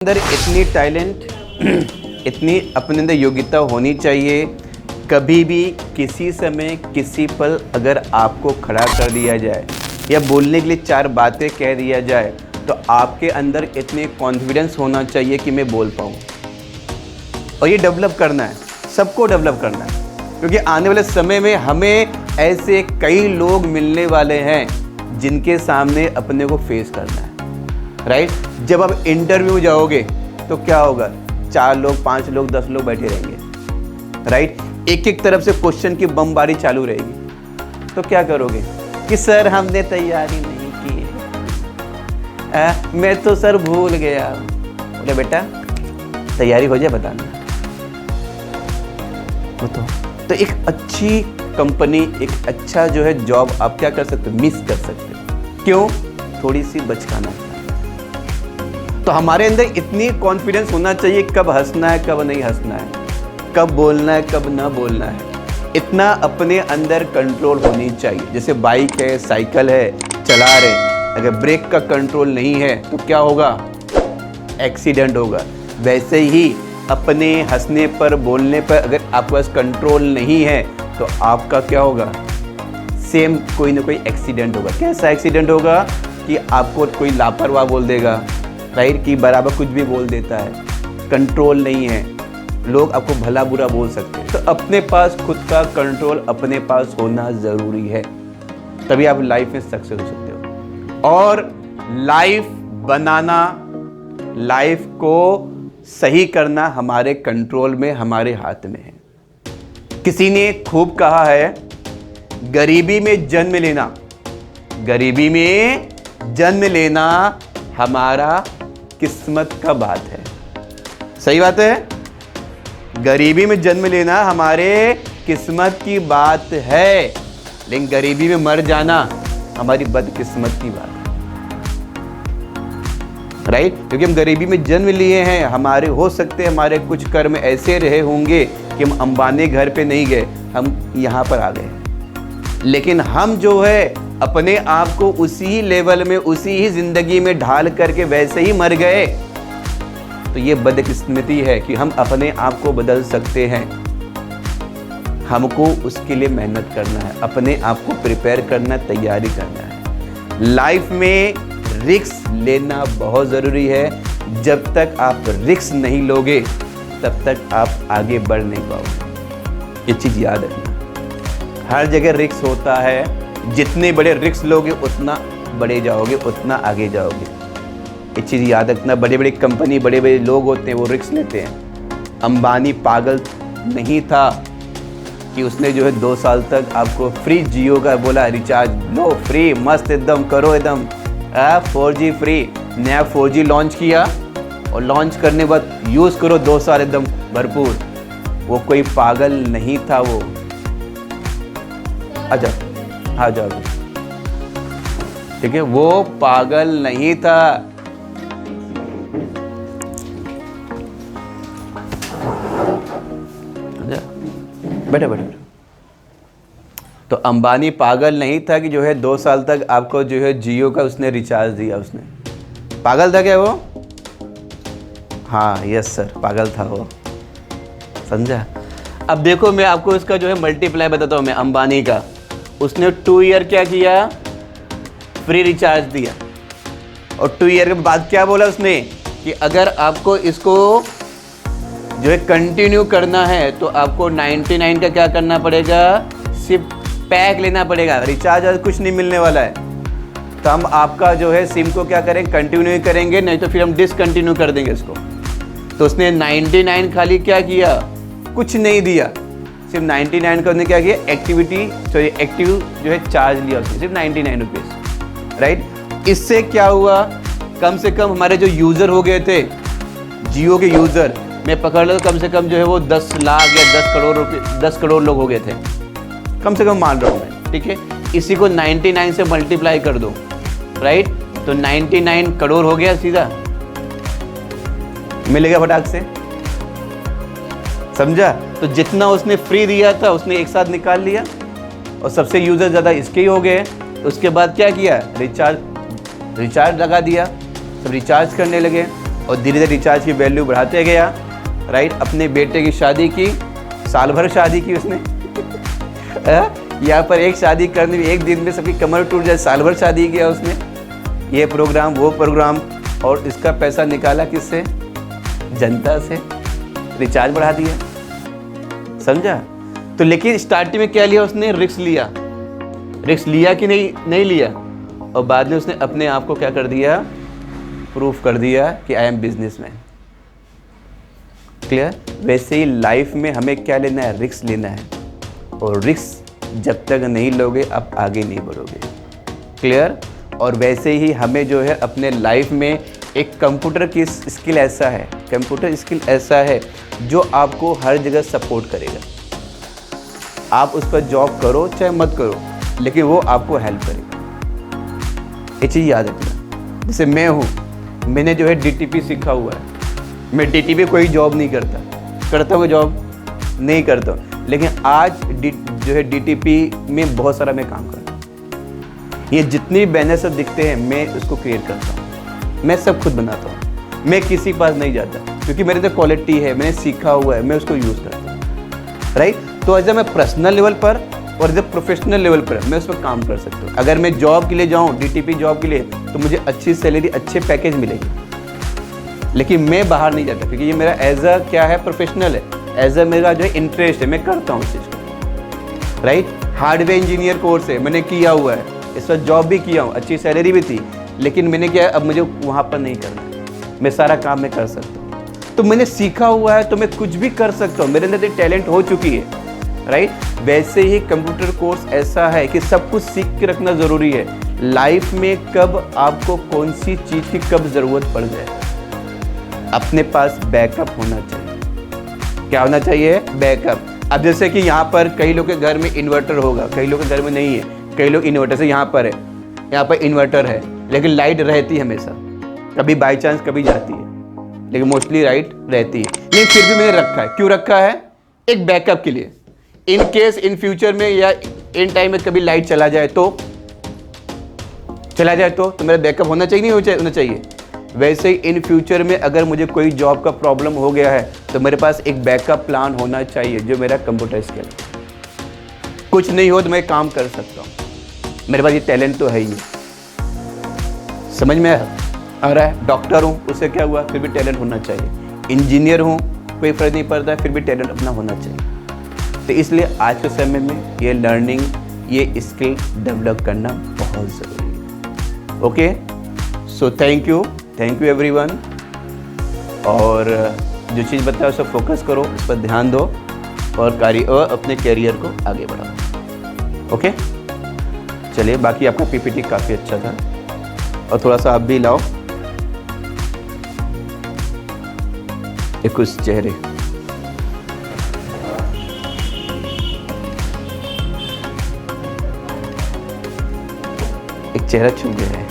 अंदर इतनी टैलेंट इतनी अपने अंदर योग्यता होनी चाहिए। कभी भी किसी समय किसी पल अगर आपको खड़ा कर दिया जाए या बोलने के लिए चार बातें कह दिया जाए तो आपके अंदर इतने कॉन्फिडेंस होना चाहिए कि मैं बोल पाऊँ। और ये डेवलप करना है, सबको डेवलप करना है, क्योंकि आने वाले समय में हमें ऐसे कई लोग मिलने वाले हैं जिनके सामने अपने को फेस करना है। राइट जब आप इंटरव्यू जाओगे तो क्या होगा, 4 लोग 5 लोग 10 लोग बैठे रहेंगे। राइट एक एक तरफ से क्वेश्चन की बमबारी चालू रहेगी। तो क्या करोगे कि सर हमने तैयारी नहीं की है, मैं तो सर भूल गया। बोले बेटा तैयारी हो जाए बताना। तो एक अच्छी कंपनी, एक अच्छा जो है जॉब आप क्या कर सकते हो, मिस कर सकते हो। क्यों? थोड़ी सी बचकाना। तो हमारे अंदर इतनी कॉन्फिडेंस होना चाहिए, कब हंसना है कब नहीं हंसना है, कब बोलना है कब ना बोलना है, इतना अपने अंदर कंट्रोल होनी चाहिए। जैसे बाइक है, साइकिल है, चला रहे, अगर ब्रेक का कंट्रोल नहीं है तो क्या होगा, एक्सीडेंट होगा। वैसे ही अपने हंसने पर, बोलने पर अगर आपके पास कंट्रोल नहीं है तो आपका क्या होगा, सेम कोई ना कोई एक्सीडेंट होगा। कैसा एक्सीडेंट होगा कि आपको कोई लापरवाह बोल देगा, राइट, कि बराबर कुछ भी बोल देता है, कंट्रोल नहीं है, लोग आपको भला बुरा बोल सकते हैं। तो अपने पास खुद का कंट्रोल अपने पास होना ज़रूरी है, तभी आप लाइफ में सक्सेस हो सकते हो। और लाइफ बनाना, लाइफ को सही करना हमारे कंट्रोल में, हमारे हाथ में है। किसी ने खूब कहा है, गरीबी में जन्म लेना, गरीबी में जन्म लेना हमारा किस्मत का बात है। सही बात है, गरीबी में जन्म लेना हमारे किस्मत की बात है, लेकिन गरीबी में मर जाना हमारी बदकिस्मत की बात है। राइट क्योंकि हम गरीबी में जन्म लिए हैं, हमारे हो सकते हैं हमारे कुछ कर्म ऐसे रहे होंगे कि हम अंबानी घर पे नहीं गए, हम यहाँ पर आ गए। लेकिन हम जो है अपने आप को उसी लेवल में, उसी ही जिंदगी में ढाल करके वैसे ही मर गए, तो ये बदकिस्मती है कि हम अपने आप को बदल सकते हैं। हमको उसके लिए मेहनत करना है, अपने आप को प्रिपेयर करना, तैयारी करना है। लाइफ में रिस्क लेना बहुत ज़रूरी है। जब तक आप रिस्क नहीं लोगे तब तक आप आगे बढ़ नहीं पाओगे। ये चीज़ याद रखना, हर जगह रिस्क होता है। जितने बड़े रिस्क लोगे उतना बड़े जाओगे, उतना आगे जाओगे। ये चीज़ याद रखना। बड़े बड़े कंपनी, बड़े बड़े लोग होते हैं वो रिस्क लेते हैं। अंबानी पागल नहीं था कि उसने जो है 2 साल तक आपको फ्री जियो का बोला, रिचार्ज लो फ्री, मस्त एकदम करो, एकदम 4G फ्री। नया 4G लॉन्च किया और लॉन्च करने के बाद यूज़ करो 2 साल एकदम भरपूर। वो कोई पागल नहीं था वो। अच्छा आ जाओ, ठीक है, वो पागल नहीं था। बैठे बैठे। तो अंबानी पागल नहीं था कि जो है 2 साल तक आपको जो है जियो का उसने रिचार्ज दिया। उसने पागल था क्या वो? हाँ यस सर, पागल था वो। समझा? अब देखो मैं आपको इसका जो है मल्टीप्लाई बताता हूँ मैं। अंबानी का उसने 2 ईयर क्या किया, फ्री रिचार्ज दिया, और 2 ईयर के बाद क्या बोला उसने कि अगर आपको इसको जो है कंटिन्यू करना है तो आपको 99 का क्या करना पड़ेगा, सिर्फ पैक लेना पड़ेगा, रिचार्ज आज कुछ नहीं मिलने वाला है। तो हम आपका जो है सिम को क्या करेंगे, कंटिन्यू करेंगे, नहीं तो फिर हम डिसकंटिन्यू कर देंगे इसको। तो उसने 99 खाली क्या किया, कुछ नहीं दिया, सिर्फ 99 का उसने क्या किया, एक्टिव जो है चार्ज लिया उसने, सिर्फ 99 रुपीज़। राइट इससे क्या हुआ, कम से कम हमारे जो यूज़र हो गए थे जियो के यूज़र, मैं पकड़ लो कम से कम जो है वो 10 लाख या 10 करोड़ लोग हो गए थे, कम से कम मान रहा हूँ मैं। ठीक है, इसी को 99 से मल्टीप्लाई कर दो। राइट तो 99 करोड़ हो गया, सीधा मिलेगा फटाक से। समझा? तो जितना उसने फ्री दिया था उसने एक साथ निकाल लिया, और सबसे यूज़र ज़्यादा इसके ही हो गए। उसके बाद क्या किया, रिचार्ज लगा दिया, सब रिचार्ज करने लगे, और धीरे धीरे रिचार्ज की वैल्यू बढ़ाते गया, राइट। अपने बेटे की शादी की, साल भर शादी की उसने यहाँ पर एक शादी करने में एक दिन में सबकी कमर टूट जाए, साल भर शादी किया उसने, ये प्रोग्राम वो प्रोग्राम, और इसका पैसा निकाला किससे? जनता से, रिचार्ज बढ़ा दिया, समझा। तो लेकिन स्टार्टिंग में क्या लिया उसने? रिस्क लिया। रिस्क लिया कि नहीं लिया, और बाद में उसने अपने आप को क्या कर दिया? प्रूफ कर दिया कि आई एम बिजनेसमैन। क्लियर? वैसे ही लाइफ में हमें क्या लेना है? रिस्क लेना है, और रिस्क जब तक नहीं लोगे आप आगे नहीं बढ़ोगे। क्लियर? और वैसे ही हमें जो है अपने लाइफ में एक कंप्यूटर की स्किल ऐसा है, कंप्यूटर स्किल ऐसा है जो आपको हर जगह सपोर्ट करेगा। आप उस पर जॉब करो चाहे मत करो, लेकिन वो आपको हेल्प करेगा। ये चीज़ याद रखना। जैसे मैं हूँ, मैंने जो है DTP सीखा हुआ है। मैं DTP कोई जॉब नहीं करता हूँ जॉब नहीं करता हूँ, लेकिन आज जो है DTP में बहुत सारा मैं काम करता हूँ। ये जितनी बैनर सब दिखते हैं मैं उसको क्रिएट करता हूँ, मैं सब खुद बनाता हूँ, मैं किसी पास नहीं जाता, क्योंकि मेरे अंदर क्वालिटी है, मैंने सीखा हुआ है, मैं उसको यूज़ करता हूँ, राइट। तो एज मैं पर्सनल लेवल पर और जब प्रोफेशनल लेवल पर मैं उस पर काम कर सकता हूँ। अगर मैं जॉब के लिए जाऊँ, DTP जॉब के लिए, तो मुझे अच्छी सैलरी, अच्छे पैकेज मिलेगी, लेकिन मैं बाहर नहीं जाता, क्योंकि ये मेरा एज अ क्या है? प्रोफेशनल है, एज अ मेरा जो है इंटरेस्ट है, मैं करता हूँ उस चीज़ को, राइट। हार्डवेयर इंजीनियर कोर्स है, मैंने किया हुआ है, इस वक्त जॉब भी किया हूँ, अच्छी सैलरी भी थी, लेकिन मैंने क्या है, अब मुझे वहाँ पर नहीं करना, मैं सारा काम मैं कर सकता हूँ। तो मैंने सीखा हुआ है, तो मैं कुछ भी कर सकता हूँ, मेरे अंदर टैलेंट हो चुकी है, राइट। वैसे ही कंप्यूटर कोर्स ऐसा है कि सब कुछ सीख के रखना ज़रूरी है। लाइफ में कब आपको कौन सी चीज़ की कब ज़रूरत पड़ जाए, अपने पास बैकअप होना चाहिए। क्या होना चाहिए? बैकअप। अब जैसे कि यहाँ पर कई लोग के घर में इन्वर्टर होगा, कई लोग के घर में नहीं है, कई लोग इन्वर्टर से यहाँ पर है, यहाँ पर इन्वर्टर है, लेकिन लाइट रहती है हमेशा, कभी बाई चांस कभी जाती है, लेकिन मोस्टली लाइट रहती है। लेकिन फिर भी मैंने रखा है, क्यों रखा है? एक बैकअप के लिए। इन केस इन फ्यूचर में या इन टाइम में कभी लाइट चला जाए तो मेरा बैकअप होना चाहिए, नहीं होना चाहिए। वैसे ही इन फ्यूचर में अगर मुझे कोई जॉब का प्रॉब्लम हो गया है तो मेरे पास एक बैकअप प्लान होना चाहिए, जो मेरा कंप्यूटर स्किल। कुछ नहीं हो तो मैं काम कर सकता हूँ, मेरे पास ये टैलेंट तो है ही। समझ में आ रहा है? डॉक्टर हूँ, उससे क्या हुआ? फिर भी टैलेंट होना चाहिए। इंजीनियर हूँ, कोई फर्क नहीं पड़ता, फिर भी टैलेंट अपना होना चाहिए। तो इसलिए आज के समय में ये लर्निंग, ये स्किल डेवलप करना बहुत ज़रूरी है। Okay, so thank you everyone. और जो चीज़ बताया उस पर फोकस करो, उस पर ध्यान दो, और अपने कैरियर को आगे बढ़ाओ। ओके, चलिए, बाकी आपका PPT काफ़ी अच्छा था, और थोड़ा सा आप भी लाओ एक कुछ चेहरे। एक चेहरा छू गया है।